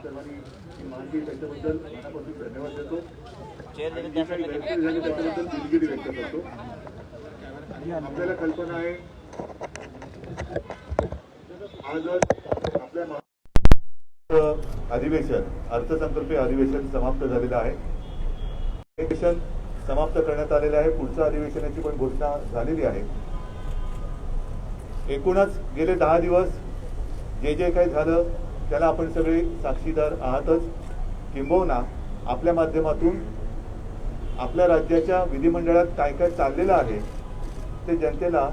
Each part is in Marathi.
सर्वांनी ही माहिती त्यांच्याबद्दल मनापासून धन्यवाद देतो आणि त्याबद्दल दिलगिरी व्यक्त करतो। आपल्याला कल्पना आहे आज आपल्या अधिवेशन अर्थसंकल्पीय अधिवेशन समाप्त झालेलं आहे। अधिवेशन समाप्त करण्यात आलेलं आहे। पुढच्या अधिवेशनाची पण घोषणा झालेली आहे। एकूणच गेले 10 दिवस जे काही झालं त्याला आपण सगळे साक्षीदार आहातच। किंबहुना आपल्या माध्यमातून आपल्या राज्याच्या विधिमंडळात काय काय चाललेलं आहे ते जनतेला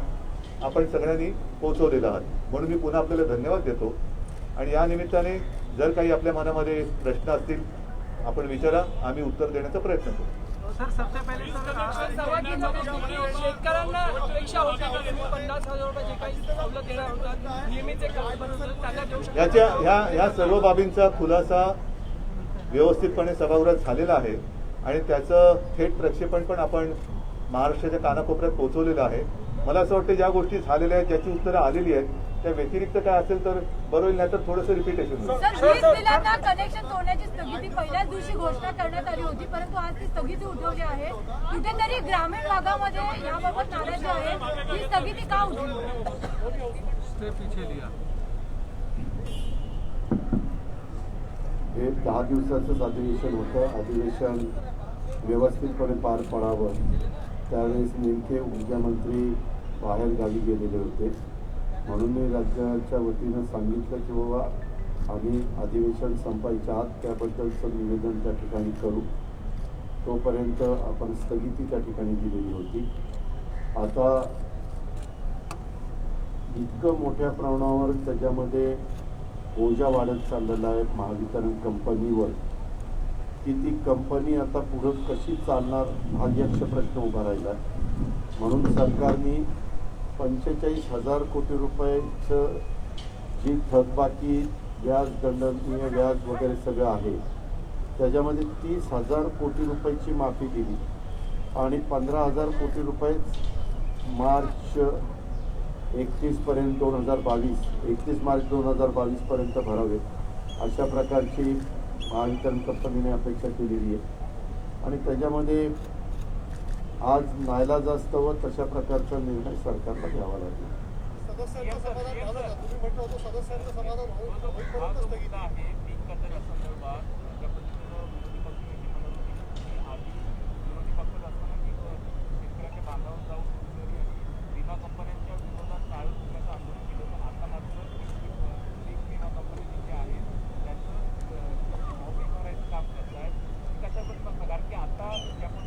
आपण सगळ्यांनी पोहोचवलेलं आहे। म्हणून मी पुन्हा आपल्याला धन्यवाद देतो आणि या निमित्ताने जर काही आपल्या मनामध्ये प्रश्न असतील आपण विचारा, आम्ही उत्तर देण्याचा प्रयत्न करू। सर सबसे पहले शेतकऱ्यांना अपेक्षा होती 50,000 रुपये जे काही सवलत देणार होतात नियमित ह्या सर्व बाबींचा खुलासा व्यवस्थितपणे सभागृहात झालेला आहे आणि त्याचं थेट प्रक्षेपण पण आपण महाराष्ट्राच्या कानाकोपऱ्यात पोहोचवलेलं आहे। मला असं वाटतं ज्या गोष्टी झालेल्या आहेत ज्याची उत्तरं आलेली आहेत त्या व्यतिरिक्त काय असेल तर बरं होईल, नाही तर थोडंसं रिपीटेशन होईल। कनेक्शन तोडण्याची स्थगिती पहिल्याच दिवशी घोषणा करण्यात आली होती, परंतु आज ती स्थगिती उठवली आहे। कुठेतरी ग्रामीण भागामध्ये याबाबत नाराजी आहे, ही स्थगिती का उठवली? हे 10 दिवसाचंच अधिवेशन होतं। अधिवेशन व्यवस्थितपणे पार पडावं त्यावेळेस नेमके ऊर्जामंत्री बाहेर गावी गेलेले होते, म्हणून मी राज्याच्या वतीनं सांगितलं की बाबा आम्ही अधिवेशन संपायच्या आत त्याबद्दलचं निवेदन त्या ठिकाणी करू। तोपर्यंत आपण स्थगिती त्या ठिकाणी दिलेली होती। आता इतकं मोठ्या प्रमाणावर त्याच्यामध्ये ओझा वाढत चाललेला आहे महावितरण कंपनीवर की ती कंपनी आता पुढं कशी चालणार हा यक्ष प्रश्न उभा राहिला। म्हणून सरकारने 45,000 कोटी रुपयाचं जी थकबाकी व्याज दंडनीय व्याज वगैरे सगळं आहे त्याच्यामध्ये 30,000 कोटी रुपयाची माफी दिली आणि 15,000 कोटी रुपये मार्च 31 पर्यंत 31 मार्च 2022 पर्यंत भरावे अशा प्रकारची महावितरण कंपनीने अपेक्षा केलेली आहे आणि त्याच्यामध्ये आज नाईलाजास्तव तशा प्रकारचा निर्णय सरकारला घ्यावा लागेल।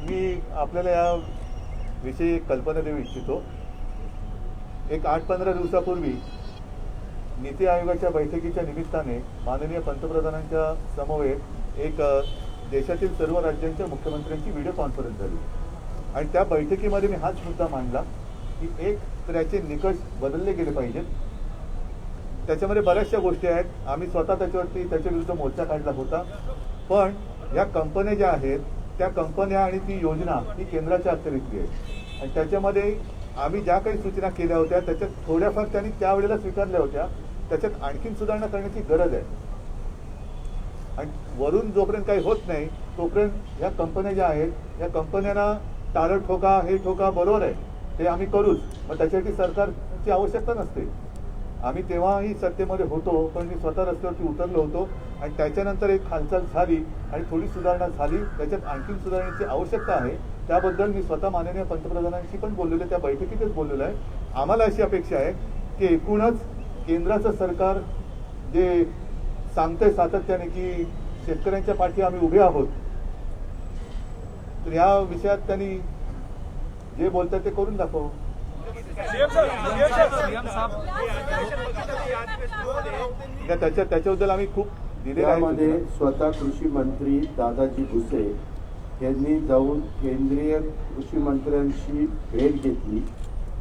मी आपल्याला या विषयी एक कल्पना देऊ इच्छितो। एक 8-15 दिवसापूर्वी नीती आयोगाच्या बैठकीच्या निमित्ताने माननीय पंतप्रधानांच्या समवेत एक देशातील सर्व राज्यांच्या मुख्यमंत्र्यांची व्हिडिओ कॉन्फरन्स झाली आणि त्या बैठकीमध्ये मी हाच मुद्दा मांडला की एक तर याचे निकष बदलले गेले पाहिजेत। त्याच्यामध्ये बऱ्याचशा गोष्टी आहेत, आम्ही स्वतः त्याच्या विरुद्ध मोर्चा काढला होता, पण या कंपन्या ज्या आहेत त्या कंपन्या आणि ती योजना ही केंद्राच्या अखत्यारीतली आहे आणि त्याच्यामध्ये आम्ही ज्या काही सूचना केल्या होत्या त्याच्यात थोड्याफार त्यांनी त्यावेळेला स्वीकारल्या होत्या, त्याच्यात आणखीन सुधारणा करण्याची गरज आहे आणि वरून जोपर्यंत काही होत नाही तोपर्यंत ह्या कंपन्या ज्या आहेत या कंपन्यांना टाळं ठोका हे ठोका बरोबर आहे ते आम्ही करूच, मग त्याच्यासाठी सरकारची आवश्यकता नसते। आम्ही तेव्हाही सत्तेमध्ये होतो पण मी स्वतः रस्त्यावरती उतरलो होतो आणि त्याच्यानंतर एक हालचाल झाली आणि थोडी सुधारणा झाली, त्याच्यात आणखीन सुधारण्याची आवश्यकता आहे। त्याबद्दल मी स्वतः माननीय पंतप्रधानांशी पण बोललेलो आहे, त्या बैठकीतच बोललेलो आहे। आम्हाला अशी अपेक्षा आहे की एकूणच केंद्राचं सरकार जे सांगतंय सातत्याने की शेतकऱ्यांच्या पाठी आम्ही उभे आहोत, तर या विषयात त्यांनी जे बोलतात ते करून दाखव। त्याच्याबद्दल आम्ही खूप त्यामध्ये स्वतः कृषी मंत्री दादाजी भुसे यांनी जाऊन केंद्रीय कृषी मंत्र्यांशी भेट घेतली,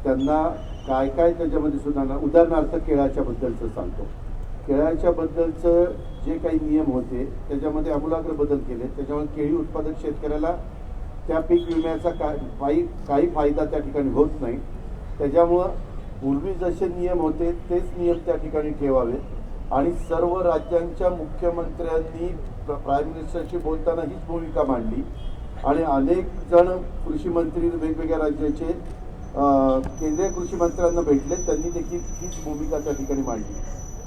त्यांना काय काय त्याच्यामध्ये सुधारणा, उदाहरणार्थ केळाच्या बद्दलचं सांगतो। केळाच्या बद्दलचं जे काही नियम होते त्याच्यामध्ये आमूलाग्र बदल केले, त्याच्यामुळे केळी उत्पादक शेतकऱ्याला त्या पीक विम्याचा काही फायदा त्या ठिकाणी होत नाही। त्याच्यामुळं पूर्वी जसे नियम होते तेच नियम त्या ठिकाणी ठेवावे आणि सर्व राज्यांच्या मुख्यमंत्र्यांनी प्राईम मिनिस्टरशी बोलताना हीच भूमिका मांडली आणि अनेक जण कृषी मंत्री वेगवेगळ्या राज्याचे केंद्रीय कृषी मंत्र्यांना भेटले, त्यांनी देखील हीच भूमिका त्या ठिकाणी मांडली.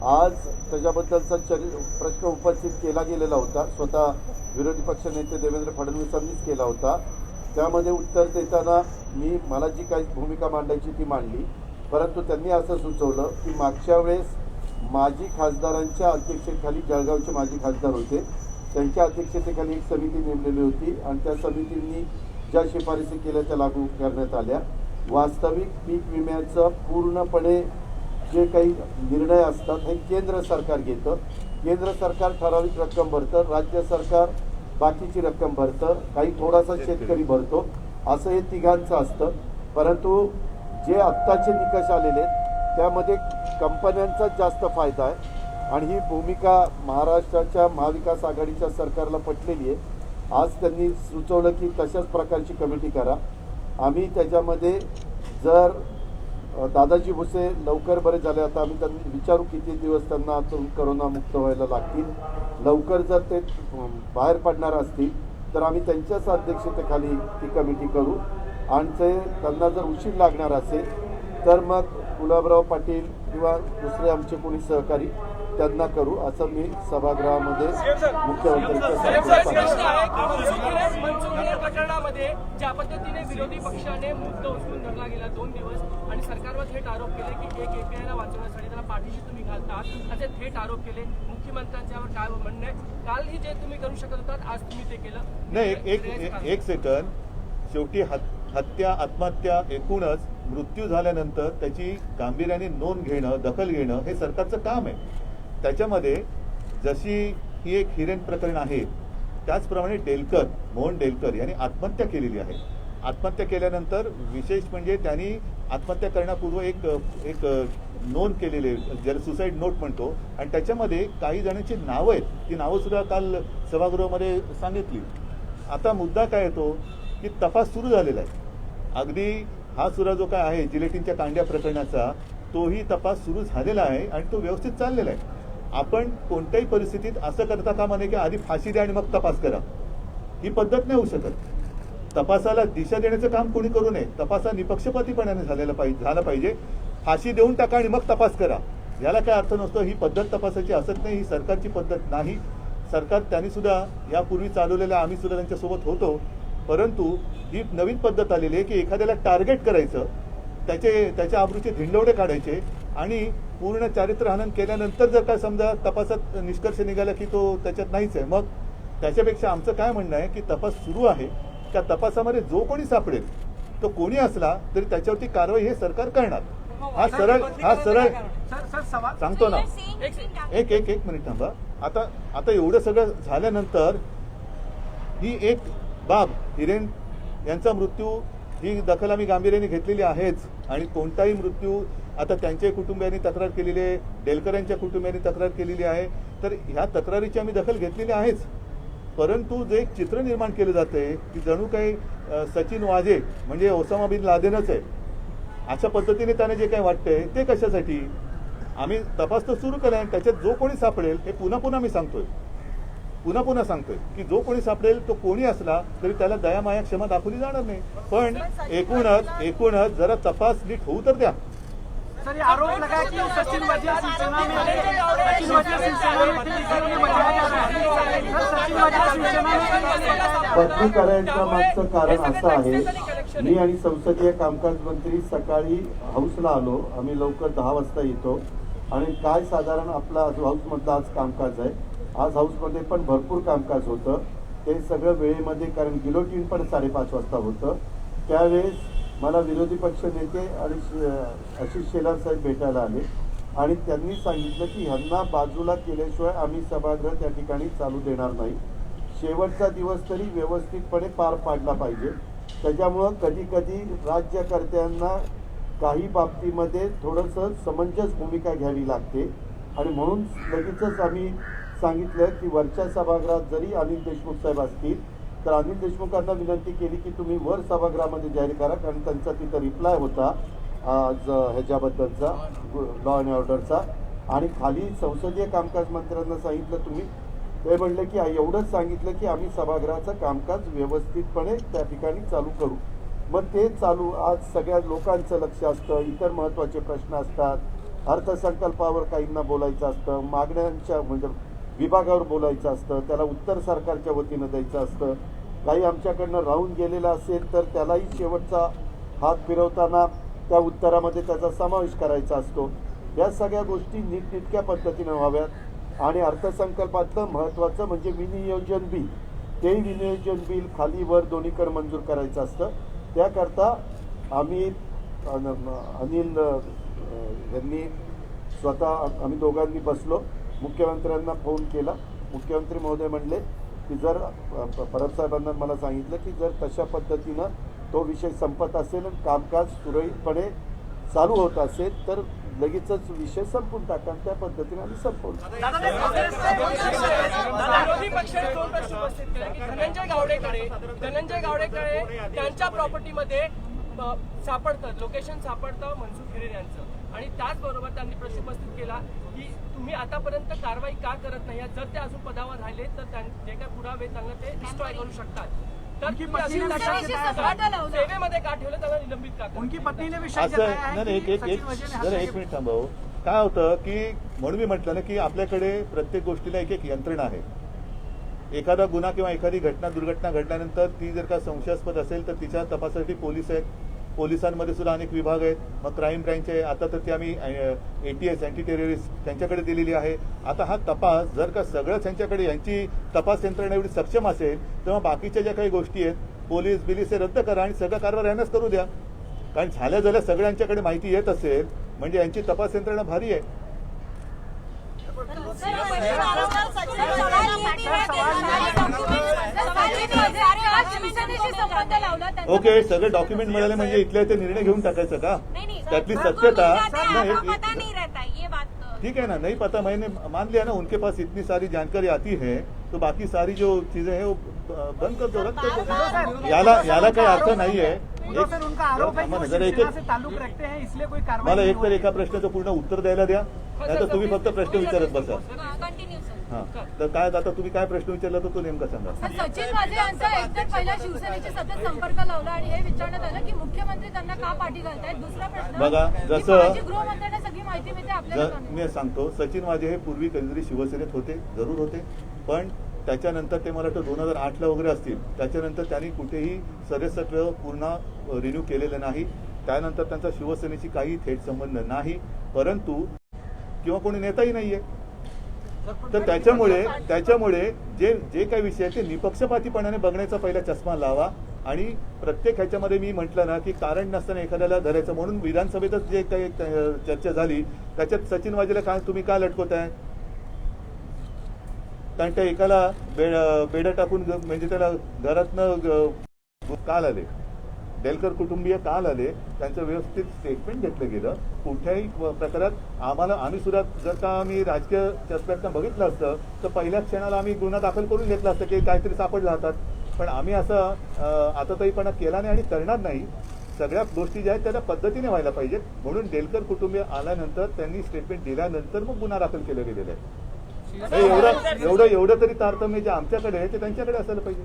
आज त्याच्याबद्दलचा प्रश्न उपस्थित केला गेलेला होता, स्वतः विरोधी पक्ष नेते देवेंद्र फडणवीसांनीच केला होता. त्यामध्ये उत्तर देताना मला जी काही भूमिका मांडायची ती मांडली, परंतु त्यांनी असं सुचवलं की मागच्या वेळेस माजी खासदारांच्या अध्यक्षतेखाली, जळगावचे माजी खासदार होते, त्यांच्या अध्यक्षतेखाली एक समिती नेमलेली होती आणि त्या समितींनी ज्या शिफारसी केल्या त्या लागू करण्यात आल्या. वास्तविक पीक विम्याचं पूर्णपणे जे काही निर्णय असतात हे केंद्र सरकार घेतं. केंद्र सरकार ठराविक रक्कम भरतं, राज्य सरकार बाकीची रक्कम भरतं, काही थोडासा शेतकरी भरतो, असं हे तिघांचं असतं. परंतु जे आत्ताचे निकष आलेले आहेत त्यामध्ये कंपन्यांचाच जास्त फायदा आहे आणि ही भूमिका महाराष्ट्राच्या महाविकास आघाडीच्या सरकारला पटलेली आहे. आज त्यांनी सुचवलं की तशाच प्रकारची कमिटी करा. आम्ही त्याच्यामध्ये जर दादाजी भुसे लवकर बरे झाले, आता आम्ही त्यांनी विचारू किती दिवस त्यांना करोनामुक्त व्हायला लागतील, लवकर जर ते बाहेर पडणार असतील तर आम्ही त्यांच्याच अध्यक्षतेखाली ती कमिटी करू आणि त्यांना जर उशीर लागणार असेल तर मग गुलाबराव पाटील किंवा दुसरे आमचे कोणी सहकारी त्यांना करू, असं मी सभागृहामध्ये मुख्यमंत्र्यांच्या प्रकरणामध्ये ज्या पद्धतीने विरोधी पक्षाने मुद्दा उचलून धरला गेला 2 दिवस आणि सरकारवर थेट आरोप केले की एक APIला वाचवण्यासाठी त्याला पाठीशी तुम्ही घालतात असे थेट आरोप केले. मुख्यमंत्र्यांच्यावर काय म्हणणं आहे? कालही जे तुम्ही करू शकत होतात आज तुम्ही ते केलं नाही. एक सेकंद, शेवटी हत्या आत्महत्या एकूणच मृत्यू झाल्यानंतर त्याची गांभीर्याने नोंद घेणं, दखल घेणं हे सरकारचं काम आहे. त्याच्यामध्ये जशी ही एक हिरेन प्रकरण आहे त्याचप्रमाणे मोहन डेलकर यांनी आत्महत्या केलेली आहे. आत्महत्या केल्यानंतर विशेष म्हणजे त्यांनी आत्महत्या करण्यापूर्वी एक नोंद केलेली आहे, ज्याला सुसाईड नोट म्हणतो, आणि त्याच्यामध्ये काही जणांची नावं आहेत, ती नावं सुद्धा काल सभागृहामध्ये सांगितली. आता मुद्दा काय येतो की तपास सुरू झालेला आहे. अगदी हा सुद्धा जो काय आहे जिलेटिनच्या कांड्या प्रकरणाचा, तोही तपास सुरू झालेला आहे आणि तो व्यवस्थित चाललेला आहे. आपण कोणत्याही परिस्थितीत असं करता कामा नये की आधी फाशी द्या आणि मग तपास करा, ही पद्धत नाही होऊ शकत. तपासाला दिशा देण्याचं काम कोणी करू नये. तपास हा निपक्षपातीपणाने झाला पाहिजे. फाशी देऊन टाका आणि मग तपास करा, याला काय अर्थ नसतो. ही पद्धत तपासाची असत नाही, ही सरकारची पद्धत नाही. सरकार त्यांनी सुद्धा यापूर्वी चालवलेल्या, आम्ही सुद्धा त्यांच्यासोबत होतो, परंतु ही नवीन पद्धत आलेली आहे की एखाद्याला टार्गेट करायचं, त्याच्या आबरूचे धिंडवडे काढायचे आणि पूर्ण चारित्र्यहनन केल्यानंतर जर काय समजा तपासात निष्कर्ष निघाला की तो त्याच्यात नाहीच आहे, मग त्याच्यापेक्षा आमचं काय म्हणणं आहे की तपास सुरू आहे, त्या तपासामध्ये जो कोणी सापडेल तो कोणी असला तरी त्याच्यावरती कारवाई हे सरकार करणार. हा सरळ सांगतो ना. एक मिनिट थांबा. आता एवढं सगळं झाल्यानंतर ही एक बाब, हिरेन यांचा मृत्यू, ही दखल आम्ही गांभीर्याने घेतलेली आहेच आणि कोणताही मृत्यू, आता त्यांच्या कुटुंबियांनी तक्रार केलेली आहे, डेलकर यांच्या कुटुंबियांनी तक्रार केलेली आहे, तर ह्या तक्रारीची आम्ही दखल घेतलेली आहेच. परंतु जे एक चित्र निर्माण केलं जातंय की जणू काही सचिन वाझे म्हणजे ओसामा बिन लादेनच आहे, अशा पद्धतीने त्याने जे काही वाटतंय ते कशासाठी. आम्ही तपास तर सुरू केला आणि त्याच्यात जो कोणी सापडेल, हे पुन्हा मी सांगतोय, पुन्हा सांगतोय की जो कोणी सापडेल तो कोणी असला तरी त्याला दया माया क्षमा दाखवली जाणार नाही. पण एकूणच जरा तपास नीट होऊ तर द्या. सर, ये आरोप लगा कि सचिन वाझे शिवसेना में बदली करायच्या मागचं कारण असं आहे, मी आणि संसदीय कामकाज मंत्री सकाळी हाऊसला आलो, आम्ही लवकर 10 वाजता येतो आणि काय साधारण आपला हाऊसमधलं आज कामकाज आहे. आज हाऊसमध्ये पण भरपूर कामकाज होतं, ते सगळं वेळेमध्ये, कारण गिलोटीन पण 5:30 वाजता होतं. त्यावेळेस मला विरोधी पक्ष नेते आणि आशिष शेलार साहेब भेटायला आले आणि त्यांनी सांगितलं की ह्यांना बाजूला केल्याशिवाय आम्ही सभागृह त्या ठिकाणी चालू देणार नाही. शेवटचा दिवस तरी व्यवस्थितपणे पार पाडला पाहिजे. त्याच्यामुळं कधी राज्यकर्त्यांना काही बाबतीमध्ये थोडंसं समंजस भूमिका घ्यावी लागते आणि म्हणून लगेचच आम्ही सांगितलं की वरच्या सभागृहात जरी अनिल देशमुख साहेब असतील तर अनिल देशमुखांना विनंती केली की तुम्ही वर सभागृहामध्ये जाहीर करा, कारण त्यांचा तिथं रिप्लाय होता आज ह्याच्याबद्दलचा, लॉ अँड ऑर्डरचा, आणि खाली संसदीय कामकाज मंत्र्यांना सांगितलं तुम्ही, ते म्हणले की एवढंच सांगितलं की आम्ही सभागृहाचं कामकाज व्यवस्थितपणे त्या ठिकाणी चालू करू. मग ते चालू, आज सगळ्या लोकांचं लक्ष असतं, इतर महत्त्वाचे प्रश्न असतात, अर्थसंकल्पावर काहींना बोलायचं असतं, मागण्यांच्या म्हणजे विभागावर बोलायचं असतं, त्याला उत्तर सरकारच्या वतीनं द्यायचं असतं. काही आमच्याकडनं राहून गेलेलं असेल तर त्यालाही शेवटचा हात फिरवताना त्या उत्तरामध्ये त्याचा समावेश करायचा असतो. या सगळ्या गोष्टी नीटनेटक्या पद्धतीनं व्हाव्यात. आणि अर्थसंकल्पातलं महत्त्वाचं म्हणजे विनियोजन बिल, ते विनियोजन बिल खाली वर दोन्हीकडे मंजूर करायचं असतं. त्याकरता आम्ही अनिल यांनी स्वतः आम्ही दोघांनी बसलो, मुख्यमंत्र्यांना फोन केला. मुख्यमंत्री महोदय म्हणले की जर परब साहेबांना मला सांगितलं की जर तशा पद्धतीनं तो विषय संपत असेल आणि कामकाज सुरळीतपणे चालू होत असेल तर लगेचच विषय संपून टाका. त्या पद्धतीने आम्ही संपवलं. विरोधी पक्षाने दोन प्रश्न उपस्थित केले की धनंजय गावडेकडे त्यांच्या प्रॉपर्टीमध्ये सापडतं, लोकेशन सापडतं मनसुख हिरेन यांचं. आणि त्याचबरोबर त्यांनी प्रश्न उपस्थित केला की तुम्ही आतापर्यंत कारवाई का करत नाही, जर ते अजून पदावर राहिले तर जे काय पुरावे त्यांना ते डिस्ट्रॉय करू शकतात. तर तुम्ही अशी सेवेमध्ये का ठेवलं, त्यांना निलंबित का उनकी पत्नी ने भी असं नाही, एक मिनिट थांबव. काय होतं की म्हणून मी म्हटलं ना की आपल्याकडे प्रत्येक गोष्टीला एक एक यंत्रणा आहे. एखादा गुन्हा किंवा एखादी दुर्घटना घडल्यानंतर ती जर का संशयास्पद असेल तर तिच्या तपासासाठी पोलीस आहेत, पोलिसांमध्ये सुद्धा अनेक विभाग आहेत. मग क्राईम ब्रँच आहे, आता तर ती आम्ही ATS अँटी टेररिस्ट त्यांच्याकडे दिलेली आहे. आता हा तपास जर का सगळंच यांच्याकडे, यांची तपास यंत्रणा एवढी सक्षम असेल तेव्हा बाकीच्या ज्या काही गोष्टी आहेत पोलीस बिलीस हे रद्द करा आणि सगळं कारभार यांनाच करू द्या. कारण झाल्या सगळ्यांच्याकडे माहिती येत असेल म्हणजे यांची तपास यंत्रणा भारी आहे. ओके, सगळे डॉक्युमेंट मिळाले म्हणजे इथल्या ते निर्णय घेऊन टाकायचं का? त्यातली सत्यता ठीक है ना, नहीं पता, मैंने मान लिया ना, उनके पास इतनी सारी जानकारी आती है तो बाकी सारी जो चीजें हैं वो बंद कर दो, रद्द कर दो. याला काही अर्थ नाहीये. उनका आरोप है कि वो शिवसेना से ताल्लुक रखते हैं, इसलिए कोई कार्रवाई मला नहीं एक हो तर रही. एका प्रश्नाचं पूर्ण उत्तर द्यायला द्या, नाही तर तुम्ही फक्त प्रश्न विचारत बसा. हा, तर काय आता तुम्ही काय प्रश्न विचारला तर तो नेमका सांगा. सचिन वाझे यांचा एकतर पहिला शिवसेनेशी सतत संपर्क लावला आणि हे विचारण्यात आलं की मुख्यमंत्री त्यांना का पाठी घालतायत. दुसरा प्रश्न, बघा, की जसं- माजी गृहमंत्र्यांना सगळी माहिती मिळते आपल्याला. मी सांगतो, सचिन वाझे हे पूर्वी कधीतरी शिवसेनेत होते, जरूर होते, पण त्याच्यानंतर ते मला वाटतं 2008ला वगैरे असतील. त्याच्यानंतर त्यांनी कुठेही सदस्यत्व पूर्ण रिन्यू केलेलं नाही. त्यानंतर त्यांचा शिवसेनेशी काही थेट संबंध नाही, परंतु किंवा कोणी नेताही नाहीये. तर त्याच्यामुळे जे काही विषय आहे ते निपक्षपातीपणाने बघण्याचा पहिला चष्मा लावा. आणि प्रत्येक ह्याच्यामध्ये मी म्हटलं ना की कारण नसताना एखाद्याला धरायचं, म्हणून विधानसभेतच जे काही चर्चा झाली त्याच्यात सचिन वाझेला काय तुम्ही का लटकवताय? कारण त्या एकाला बेडा टाकून म्हणजे त्याला घरातनं काल आले, डेलकर कुटुंबीय काल आले, त्यांचं व्यवस्थित स्टेटमेंट घेतलं गेलं. कुठल्याही प्रकारात आम्ही सुद्धा जर का आम्ही राजकीय चर्चांना बघितलं असतं तर पहिल्या क्षणाला आम्ही गुन्हा दाखल करून घेतला असतं की काहीतरी सापडलं हातात. पण आम्ही असं आताताईपणा केला नाही आणि करणार नाही. सगळ्या गोष्टी ज्या आहेत त्या पद्धतीने व्हायला पाहिजेत. म्हणून डेलकर कुटुंबीय आल्यानंतर त्यांनी स्टेटमेंट दिल्यानंतर मग गुन्हा दाखल केलं गेलेलं आहे. एवढं तरी तारतम्य जे आमच्याकडे आहे ते त्यांच्याकडे असायला पाहिजे.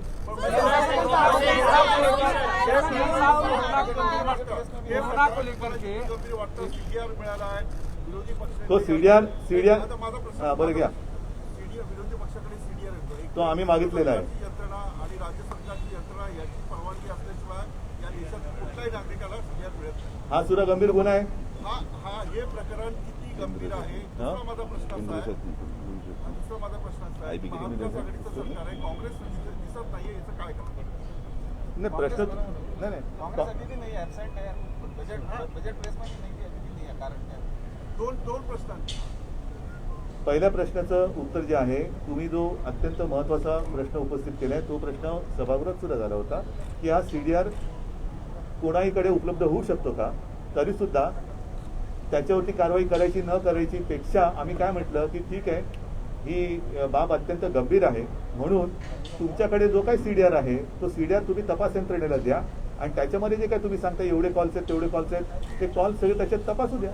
तो सीडीआर बरं घ्या, तो आम्ही मागितलेला आहे. आणि राज्य सरकारची यंत्रणा याची परवानगी असल्याशिवाय या देशात कुठल्याही नागरिकाला सीडीआर मिळत नाही. हा सुद्धा गंभीर गुन्हा आहे. हे प्रकरण किती गंभीर आहे. दुसरा माझा प्रश्न असा आहे, महाविकास आघाडीचं सरकार आहे, काँग्रेस दिसत नाहीये, याचं काय करणार? नाही प्रश्न नाही दोन प्रश्न. पहिल्या प्रश्नाचं उत्तर जे आहे, तुम्ही जो अत्यंत महत्वाचा प्रश्न उपस्थित केलाय तो प्रश्न सभागृहात सुद्धा झाला होता की हा सीडीआर कोणाहीकडे उपलब्ध होऊ शकतो का. तरी सुद्धा त्याच्यावरती कारवाई करायची न करायची पेक्षा आम्ही काय म्हटलं की ठीक आहे, ही बाब अत्यंत गंभीर आहे, म्हणून तुमच्याकडे जो काही सीडीआर आहे तो सीडीआर तुम्ही तपास यंत्रणेला द्या आणि त्याच्यामध्ये जे काय तुम्ही सांगता एवढे कॉल्स आहेत तेवढे कॉल्स आहेत ते कॉल सगळे त्याच्यात तपासू द्या.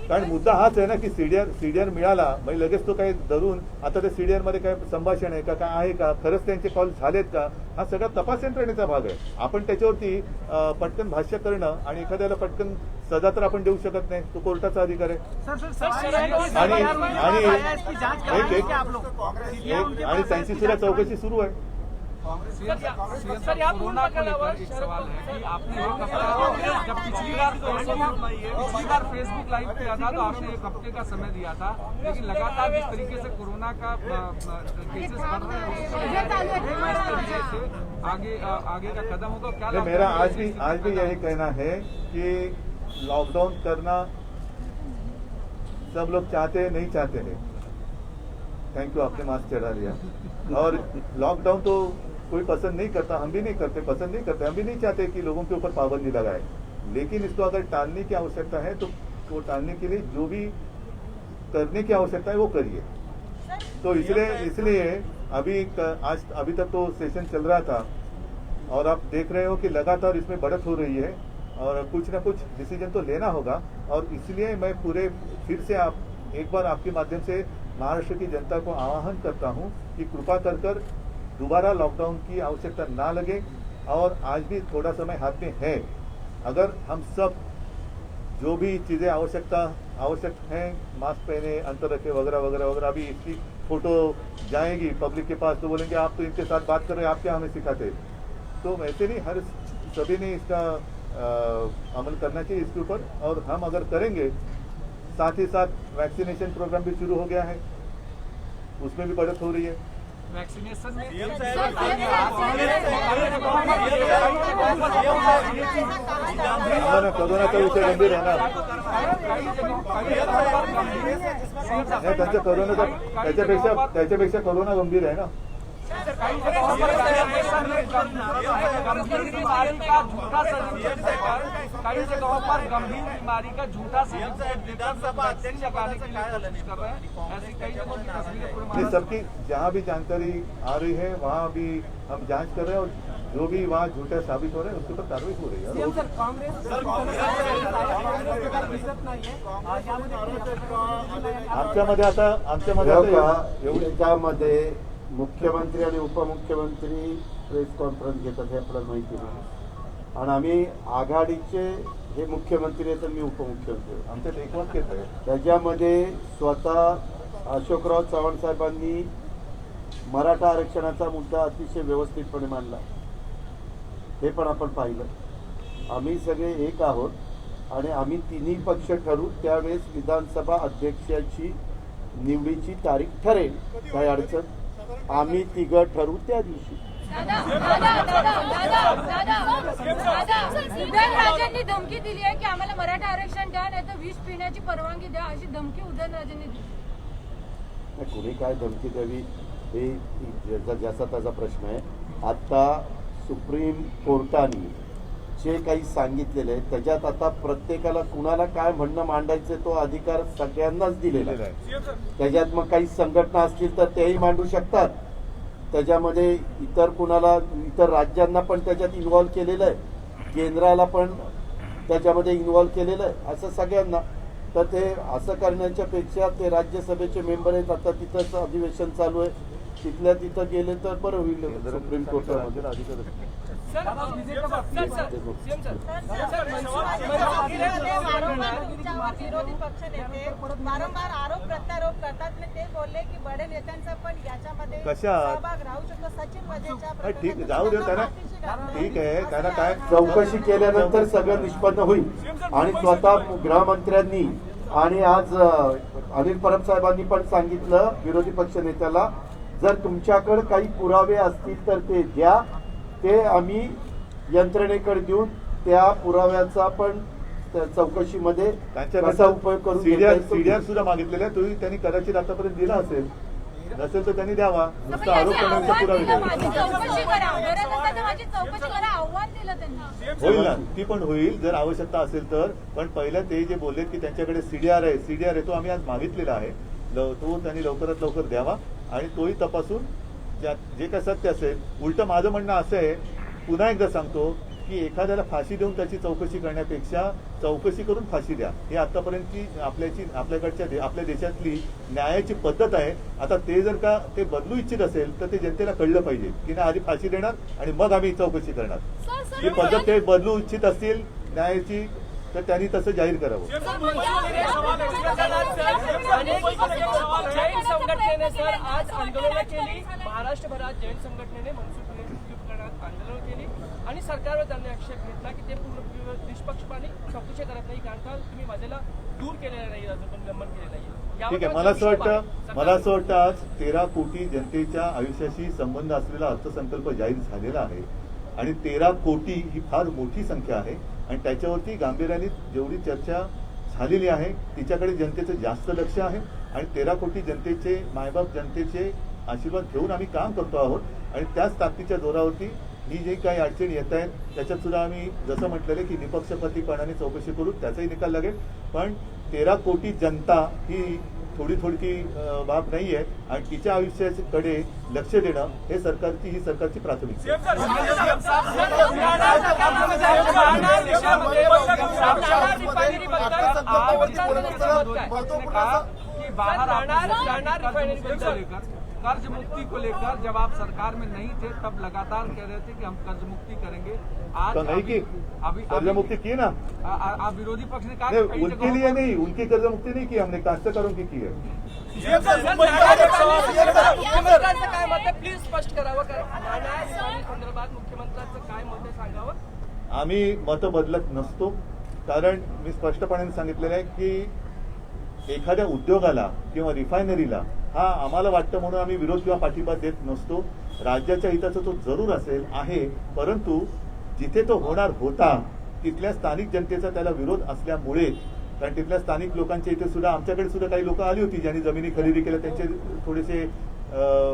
कारण मुद्दा हाच आहे ना की सीडीआर मिळाला म्हणजे लगेच तो काही धरून आता त्या सीडीआर मध्ये काय संभाषण आहे का काय आहे का खरंच त्यांचे कॉल झालेत का हा सगळा तपास यंत्रणेचा भाग आहे. आपण त्याच्यावरती पटकन भाष्य करणं आणि एखाद्याला पटकन सजा तर आपण देऊ शकत नाही. तो कोर्टाचा अधिकार आहे. आणि त्यांची सुद्धा चौकशी सुरू आहे. सर या पूर्ण प्रकरणावर सवाल है कि आपने एक हफ्ता जब पिछली बार फेसबुक लाइव पे आया था तो आपने एक हफ्ते का समय दिया था, लेकिन लगातार जिस तरीके से कोरोना का केसेस बढ़ रहे हैं उस तरीके से आगे का कदम होगा क्या? मेरा आज भी यही कहना है कि लॉकडाउन करना सब लोग चाहते हैं नहीं चाहते हैं. थैंक यू आपने मास्क चढ़ा लिया. और लॉकडाउन तो कोई पसंद नहीं करता, हम भी नहीं करते, पसंद नहीं करते, हम भी नहीं चाहते कि लोगों के ऊपर पाबंदी लगाए. लेकिन इसको अगर टालने की आवश्यकता है तो वो टालने के लिए जो भी करने की आवश्यकता है वो करिए. तो इसलिए अभी तक तो सेशन चल रहा था और आप देख रहे हो कि लगातार इसमें बढ़त हो रही है और कुछ ना कुछ डिसीजन तो लेना होगा. और इसलिए मैं फिर से एक बार आपके माध्यम से महाराष्ट्र की जनता को आह्वान करता हूं कि कृपा कर दोबारा लॉकडाउन की आवश्यकता ना लगे. और आज भी थोड़ा समय हाथ में है. अगर हम सब जो भी चीजें आवश्यक हैं, मास्क पहने, अंतर रखे वगैरह वगैरह वगैरह, अभी इसकी फोटो जाएगी पब्लिक के पास तो बोलेंगे आप तो इनके साथ बात कर रहे हैं, आप क्या हमें सिखाते. तो वैसे नहीं, सभी ने इसका अमल करना चाहिए इसके ऊपर. और हम अगर करेंगे, साथ ही साथ वैक्सीनेशन प्रोग्राम भी शुरू हो गया है, उसमें भी बढ़त हो रही है. वैक्सीनेशन में कोरोना का विषय गंभीर है ना. नाही, त्यांचं कोरोना त्याच्यापेक्षा कोरोना गंभीर आहे ना. गंभीर बीमारी का झूठा सर्टिफिकेट देकर कई जगहों पर गंभीर बीमारी का झूठा सर्टिफिकेट देकर वैक्सीन लगाने की कोशिश कर रहे हैं. ऐसी कई जगहों की तस्वीरें पूरे सबकी जहाँ भी जानकारी आ रही है वहाँ भी हम जांच कर रहे हैं और जो भी वहाँ झूठा साबित हो रहे हैं उसके ऊपर कार्रवाई हो रही है. आमच्यामध्ये आता त्यामध्ये मुख्यमंत्री आणि उपमुख्यमंत्री प्रेस कॉन्फरन्स घेतात हे आपल्याला माहिती नाही. आणि आम्ही आघाडीचे हे मुख्यमंत्री आहेत आणि मी उपमुख्यमंत्री. आमच्यात एकमत येत आहे. त्याच्यामध्ये स्वतः अशोकराव चव्हाण साहेबांनी मराठा आरक्षणाचा मुद्दा अतिशय व्यवस्थितपणे मांडला. हे पण आपण पाहिलं. आम्ही सगळे एक आहोत आणि आम्ही तिन्ही पक्ष ठरू त्यावेळेस विधानसभा अध्यक्षाची निवडीची तारीख ठरेल. काही अडचण आम्ही तिघं ठरू त्या दिवशी. उदयनराजेंनी धमकी दिली आहे की आम्हाला मराठा आरक्षण द्या नाही तर विष पिण्याची परवानगी द्या, अशी धमकी उदयनराजेंनी दिली. कुणी काय धमकी द्यावी हे ज्याचा त्याचा प्रश्न आहे. आता सुप्रीम कोर्टाने जे काही सांगितलेलं आहे त्याच्यात आता प्रत्येकाला कुणाला काय म्हणणं मांडायचं तो अधिकार सगळ्यांनाच दिलेला आहे. त्याच्यात मग काही संघटना असतील तर तेही मांडू शकतात. त्याच्यामध्ये इतर राज्यांना पण त्याच्यात इन्व्हॉल्व केलेलं आहे, केंद्राला पण त्याच्यामध्ये इन्व्हॉल्व केलेलं आहे, असं सगळ्यांना. तर ते असं करण्याच्या पेक्षा ते राज्यसभेचे मेंबर आहेत, आता तिथंच अधिवेशन चालू आहे, तिथल्या तिथं गेले तर बरं होईल सुप्रीम कोर्टामध्ये. विरोधी पक्ष नेते वारंवार आरोप प्रत्यारोप करतात. ते बोलले की बडे नेत्यांचा पण याच्यामध्ये सहभाग राहू शकतो. सचिन वजेच्या ठीक जाऊ दे त्यांना. ठीक आहे, त्यांना काय चौकशी केल्यानंतर सगळं निष्पन्न होईल. आणि स्वतः गृहमंत्र्यांनी आणि आज अनिल परब साहेबांनी पण सांगितलं विरोधी पक्ष नेत्याला, जर तुमच्याकडे काही पुरावे असतील तर ते द्या, ते आम्ही यंत्रणेकडे देऊन त्या पुराव्याचा पण चौकशीमध्ये कसा उपयोग करून सीडीआर सुद्धा मागितलेला आहे. तोही त्यांनी कदाचित आतापर्यंत दिला असेल, नसेल तर त्यांनी द्यावा. नुसतं आरोप करण्याचे पुरावे होईल ना, ती पण होईल जर आवश्यकता असेल तर. पण पहिल्या ते जे बोललेत की त्यांच्याकडे सीडीआर आहे तो आम्ही आज मागितलेला आहे, तो त्यांनी लवकरात लवकर द्यावा आणि तोही तपासून जे काय सत्य असेल. उलट माझं म्हणणं असं आहे, पुन्हा एकदा सांगतो की एखाद्याला फाशी देऊन त्याची चौकशी करण्यापेक्षा चौकशी करून फाशी द्या. ही आतापर्यंतची आपल्या देशातली न्यायाची पद्धत आहे. आता ते जर का ते बदलू इच्छित असेल तर ते जनतेला कळलं पाहिजे की नाही, आधी फाशी देणार आणि मग आम्ही चौकशी करणार. ही पद्धत ते बदलू इच्छित असतील न्यायाची तर त्यांनी तसं जाहीर करावं. जैन संघटनेने सर आज आंदोलन केली. महाराष्ट्रभरात जैन संघटनेने मनसुख करण्यात आंदोलन केली आणि सरकारवर त्यांनी आक्षेप घेतला की ते पूर्ण निष्पक्षपणे चौकशी करत नाही, कारण का तुम्ही माझ्याला दूर केलेला नाही, निलंबन केलेलं नाही. ठीक आहे. मला असं वाटतं आज 13 कोटी जनतेच्या आयुष्याशी संबंध असलेला अर्थसंकल्प जाहीर झालेला आहे आणि 13 कोटी ही फार मोठी संख्या आहे आणि त्याच्यावरती गांभीर्याने जेवढी चर्चा झालेली आहे तिच्याकडे जनतेचं जास्त लक्ष आहे आणि 13 कोटी जनतेचे मायबाप जनतेचे आशीर्वाद घेऊन आम्ही काम करतो आहोत आणि त्याच ताकदीच्या जोरावरती ही जी काही अडचणी येत आहेत त्याच्यात सुद्धा आम्ही जसं म्हटलेलं की निपक्षपातीपणाने चौकशी करू, त्याचाही निकाल लागेल. पण 13 कोटी जनता ही थोडी बाब नाहीये आणि तिच्या आयुष्याकडे लक्ष देणं ही सरकारची प्राथमिकता कर्ज मुक्ति को लेकर जब आप सरकार में नहीं थे तब लगातार कह रहे थे कि हम कर्ज मुक्ति करेंगे. आज तो नहीं की कर्ज मुक्ति की ना, आप विरोधी पक्ष ने कहा उनके लिए नहीं, उनकी कर्ज मुक्ति नहीं की, हमने काश्तकारों की है. मुख्यमंत्र्यांचं काय मत आहे प्लीज स्पष्ट करावं, कारण संदर्भात मुख्यमंत्र्यांचं काय मत आहे सांगावं. आम्ही मतं बदलत नसतो, कारण मी स्पष्टपणे सांगितलेलं आहे की एखाद्या उद्योगाला किंवा रिफायनरीला हा आम्हाला वाटतं म्हणून आम्ही विरोध किंवा पाठिंबा देत नसतो. राज्याच्या हिताचा तो जरूर आहे, परंतु जिथे तो होणार होता तिथल्या स्थानिक जनतेचा त्याला विरोध असल्यामुळे, कारण तिथल्या स्थानिक लोकांच्या इथे सुद्धा आमच्याकडे सुद्धा काही लोक आली होती ज्यांनी जमिनी खरेदी केल्या. त्यांचे थोडेसे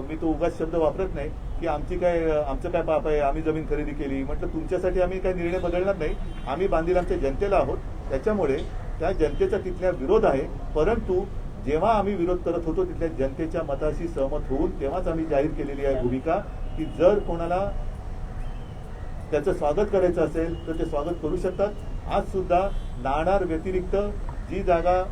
मी तो उगाच शब्द वापरत नाही की आमचं काय पाप आहे, आम्ही जमीन खरेदी केली. म्हटलं तुमच्यासाठी आम्ही काही निर्णय बदलणार नाही, आम्ही बांधील आमच्या जनतेला आहोत. त्याच्यामुळे त्या जनतेचा तिथल्या विरोध आहे, परंतु जेव्हा आम्ही विरोध करत होतो तिथल्या जनतेच्या मताशी सहमत होऊन तेव्हाच आम्ही जाहीर केलेली आहे भूमिका की जर कोणाला त्याचं स्वागत करायचं असेल तर ते स्वागत करू शकतात. आज सुद्धा नाणार व्यतिरिक्त जी जागा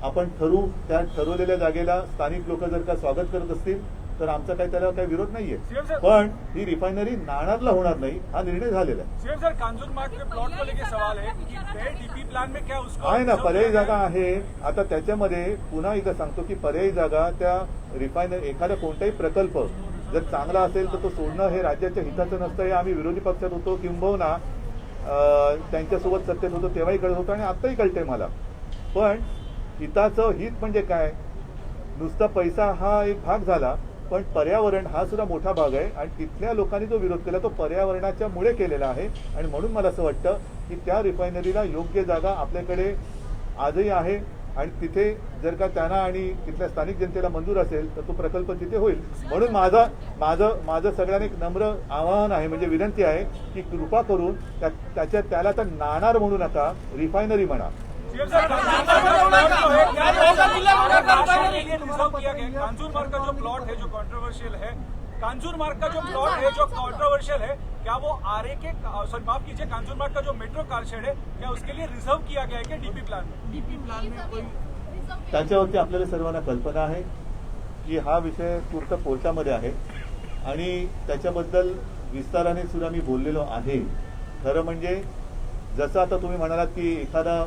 आपण ठरवू त्या ठरवलेल्या जागेला स्थानिक लोक जर का स्वागत करत असतील तर आमचा त्याला काही विरोध नाहीये, पण ही रिफायनरी नाणारला होणार नाही हा निर्णय झालेला आहे. सीएम सर, कांजूरमार्ग के प्लॉट को लेकर सवाल है कि डीपी प्लान में क्या उसका आहे ना, पर्यायी जागा आहे. आता त्याच्यामध्ये पुन्हा एकदा सांगतो की पर्यायी जागा त्या रिफायनरी एखादा कोणताही प्रकल्प जर चांगला असेल तर तो सोडणं हे राज्याच्या हिताचं नसतं. हे आम्ही विरोधी पक्षात होतो किंबहुना त्यांच्यासोबत सत्तेत होतो तेव्हाही कळत होतं आणि आत्ताही कळतंय मला. पण हिताचं हित म्हणजे काय, नुसता पैसा हा एक भाग झाला, पण पर्यावरण हा सुद्धा मोठा भाग आहे आणि तिथल्या लोकांनी जो विरोध केला तो पर्यावरणाच्या मुळे केलेला आहे. आणि म्हणून मला असं वाटतं की त्या रिफायनरीला योग्य जागा आपल्याकडे आजही आहे आणि तिथे जर का त्यांना आणि तिथल्या स्थानिक जनतेला मंजूर असेल तर तो प्रकल्प तिथे होईल. म्हणून माझं सगळ्यांना एक नम्र आवाहन आहे, म्हणजे विनंती आहे की कृपा करून त्याला तर नाणार म्हणू नका, रिफायनरी म्हणा. कांजूरमार्ग का जो प्लॉट है जो कंट्रोवर्शियल है, कांजूरमार्ग का जो प्लॉट है जो कंट्रोवर्शियल है, क्या वो आरए के माफ कीजिए कांजूरमार्ग का जो मेट्रो कार शेड है क्या उसके लिए रिजर्व किया गया है क्या डीपी प्लान में कोई त्याच्यावरती आपल्याला सर्वांना कल्पना आहे की हा विषय तूर्त कोर्टामध्ये आहे आणि त्याच्याबद्दल विस्ताराने सुद्धा मी बोललेलो आहे. खरं म्हणजे जसं आता तुम्ही म्हणालात की एखादा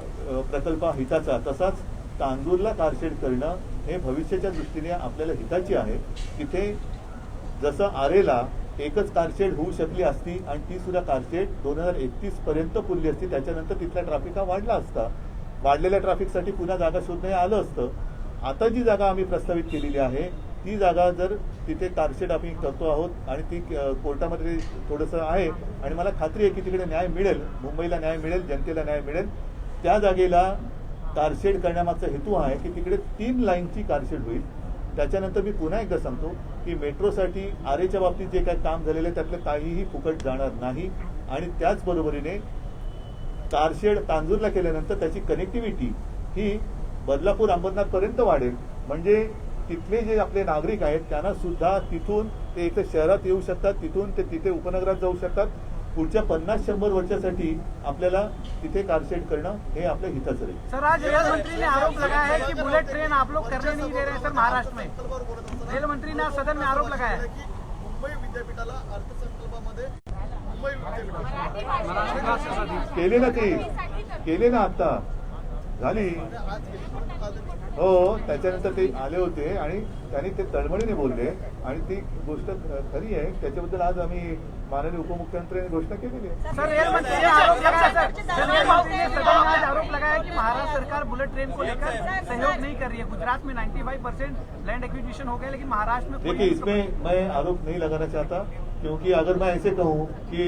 प्रकल्प हिताचा, तसाच तांदूरला कारशेड करणं हे भविष्याच्या दृष्टीने आपल्याला हिताची आहे. तिथे जसं आरेला एकच कारशेड होऊ शकली असती आणि ती सुद्धा कारशेड 2031 पर्यंत पुरली असती, त्याच्यानंतर तिथला ट्रॅफिक हा वाढला असता. वाढलेल्या ट्रॅफिकसाठी पुन्हा जागा शोधणं आलं असतं. आता जी जागा आम्ही प्रस्तावित केलेली आहे ती जागा जर तिथे कारशेड आम्ही करतो आहोत आणि ती कोर्टामध्ये थोडंसं आहे आणि मला खात्री आहे की तिकडे न्याय मिळेल, मुंबईला न्याय मिळेल, जनतेला न्याय मिळेल. त्या जागेला कारशेड करण्यामागचा हेतू आहे की तिकडे 3 लाईनची कारशेड होईल. त्याच्यानंतर मी पुन्हा एकदा सांगतो की मेट्रोसाठी आरेच्या बाबतीत जे काही काम झालेलं आहे त्यातलं काहीही फुकट जाणार नाही आणि त्याचबरोबरीने कारशेड तांजूरला केल्यानंतर त्याची कनेक्टिव्हिटी ही बदलापूर अंबरनाथपर्यंत वाढेल. म्हणजे तिथले जे आपले नागरिक आहेत त्यांना सुद्धा तिथून ते इथे शहरात येऊ शकतात, तिथून ते तिथे उपनगरात जाऊ शकतात. पुढच्या 50-100 वर्षासाठी आपल्याला तिथे कारशेड करणं हे आपल्या हिताचं राहील. सर, आज रेल मंत्री ने आरोप लगाया है कि बुलेट ट्रेन आप लोग करने नहीं दे रहे सर महाराष्ट्र में। रेल मंत्री ने आज सदन में आरोप लगाया है। मुंबई विद्यापीठाला अर्थसंकल्पामध्ये मुंबई केले ना ती केले ना आता झाली हो. त्याच्यानंतर ते आले होते आणि त्यांनी ते तळमळीने बोलले आणि ती गोष्ट खरी आहे. त्याच्याबद्दल आज आम्ही माननीय उपमुख्यमंत्र्यांनी घोषणा केलेली आहे. सर, रेल मंत्री ने आरोप लगाया सर, रेल मंत्री ने सदन में आज आरोप लगाया कि महाराष्ट्र सरकार बुलेट ट्रेन को लेकर सहयोग नहीं कर रही है। गुजरात में 95% लैंड एक्विजिशन हो गया, लेकिन महाराष्ट्र में देखिए, इसमें मैं आरोप नहीं लगाना चाहता, क्योंकि अगर मैं ऐसे कहूँ कि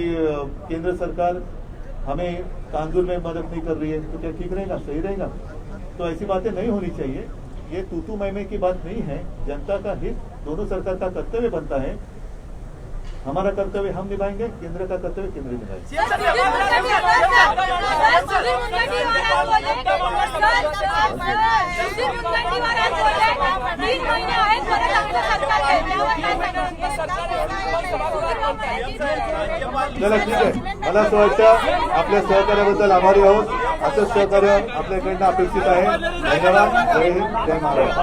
केंद्र सरकार हमें कानून में मदद नहीं कर रही है तो क्या ठीक रहेगा, सही रहेगा? तो ऐसी बातें नहीं होनी चाहिए. ये तू मैं की बात नहीं है. जनता का हित दोनों सरकार का कर्तव्य बनता है. हमारा कर्तव्य हम निभाएंगे, केंद्र का कर्तव्य केंद्र निभाएंगे. चला ठीक आहे. मला असं वाटतं आपल्या सहकार्याबद्दल आभारी आहोत. असंच सहकार्य आपल्याकडनं अपेक्षित आहे. धन्यवाद. जय हिंद, जय महाराष्ट्र.